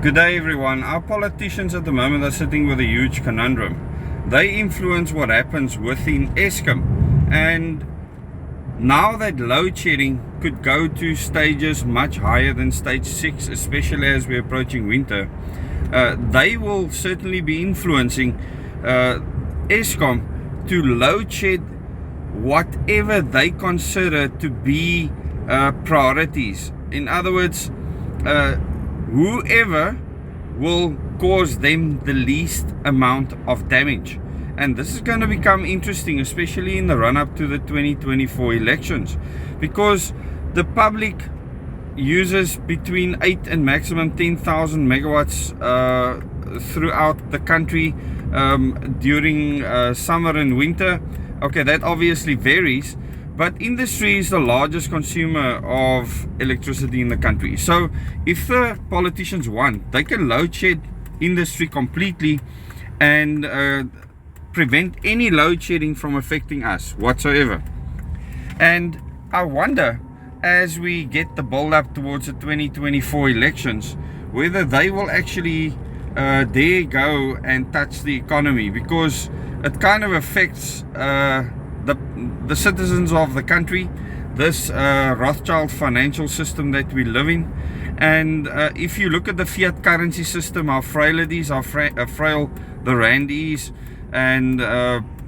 Good day everyone. Our politicians at the moment are sitting with a huge conundrum. They influence what happens within Eskom, and now that load shedding could go to stages much higher than stage 6, especially as we're approaching winter, they will certainly be influencing Eskom to load shed whatever they consider to be priorities. In other words, whoever will cause them the least amount of damage. And this is going to become interesting, especially in the run-up to the 2024 elections, because the public uses between 8 and maximum 10,000 megawatts throughout the country during summer and winter. Okay, that obviously varies, but industry is the largest consumer of electricity in the country. So if the politicians want, they can load shed industry completely and prevent any load shedding from affecting us whatsoever. And I wonder, as we get the build up towards the 2024 elections, whether they will actually dare go and touch the economy, because it kind of affects the citizens of the country, this Rothschild financial system that we live in. And if you look at the fiat currency system, how frail it is, how frail the rand is, and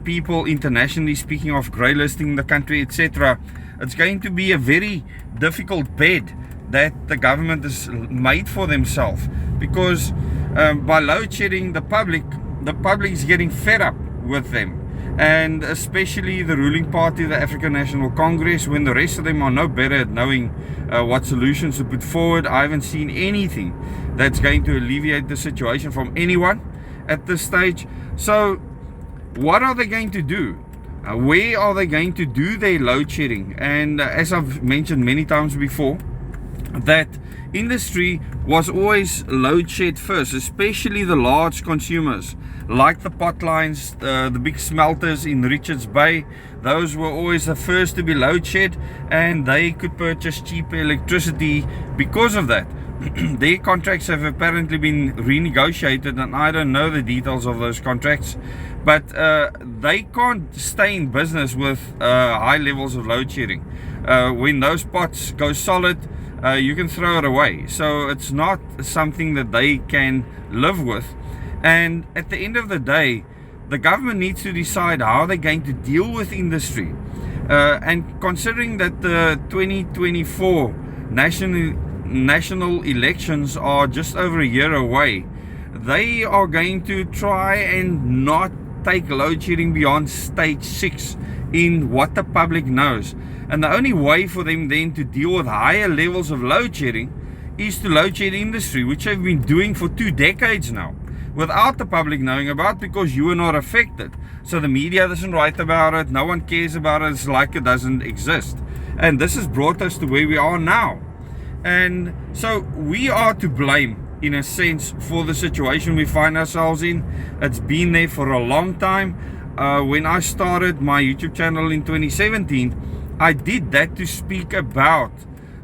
people internationally speaking of grey listing the country, etc., it's going to be a very difficult bed that the government has made for themselves, because by load shedding the public is getting fed up with them, and especially the ruling party, the African National Congress, when the rest of them are no better at knowing what solutions to put forward. I haven't seen anything that's going to alleviate the situation from anyone at this stage. So what are they going to do? Where are they going to do their load shedding? And as I've mentioned many times before, that industry was always load shed first, especially the large consumers like the potlines, the big smelters in Richards Bay. Those were always the first to be load shed, and they could purchase cheaper electricity because of that. Their contracts have apparently been renegotiated, and I don't know the details of those contracts, but they can't stay in business with high levels of load shedding. When those pots go solid, you can throw it away. So it's not something that they can live with. And at the end of the day, the government needs to decide how they're going to deal with industry. And considering that the 2024 national elections are just over a year away, they are going to try and not take load shedding beyond stage 6 in what the public knows. And the only way for them then to deal with higher levels of load shedding is to load shed industry, which they've been doing for 2 decades now, without the public knowing about, because you are not affected. So the media doesn't write about it, no one cares about it, it's like it doesn't exist. And this has brought us to where we are now. And so we are to blame, in a sense, for the situation we find ourselves in. It's been there for a long time. When I started my YouTube channel in 2017, I did that to speak about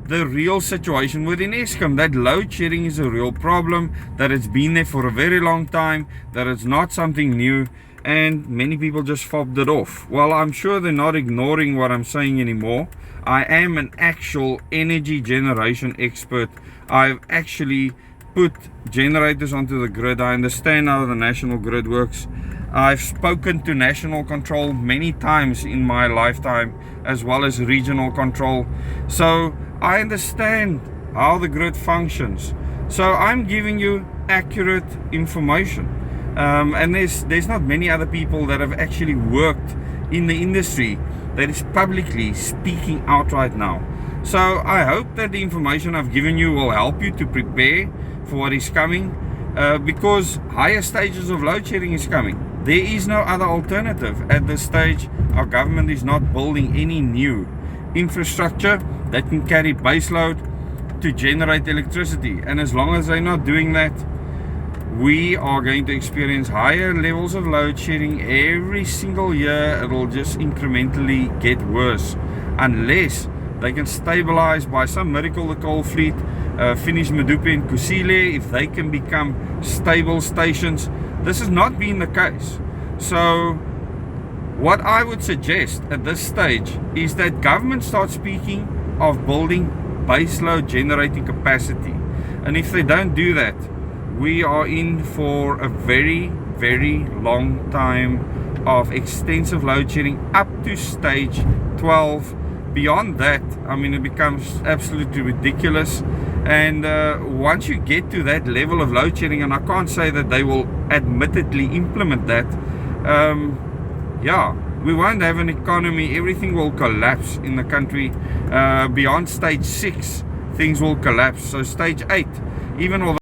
the real situation within Eskom, that load shedding is a real problem, that it's been there for a very long time, that it's not something new, and many people just fobbed it off. Well, I'm sure they're not ignoring what I'm saying anymore. I am an actual energy generation expert. I've actually put generators onto the grid. I understand how the national grid works. I've spoken to national control many times in my lifetime, as well as regional control. So I understand how the grid functions. So I'm giving you accurate information. And there's not many other people that have actually worked in the industry that is publicly speaking out right now. So I hope that the information I've given you will help you to prepare for what is coming, because higher stages of load shedding is coming. There is no other alternative at this stage. Our government is not building any new infrastructure that can carry baseload to generate electricity, and as long as they're not doing that, we are going to experience higher levels of load shedding every single year. It will just incrementally get worse unless they can stabilize by some miracle the coal fleet Finish Medupi and Kusile, if they can become stable stations. This has not been the case. So what I would suggest at this stage is that government starts speaking of building baseload generating capacity. And if they don't do that, we are in for a very, very long time of extensive load shedding up to stage 12. Beyond that, I mean, it becomes absolutely ridiculous. And once you get to that level of load shedding, and I can't say that they will admittedly implement that, yeah, we won't have an economy. Everything will collapse in the country. Beyond stage 6, things will collapse. So stage 8, even although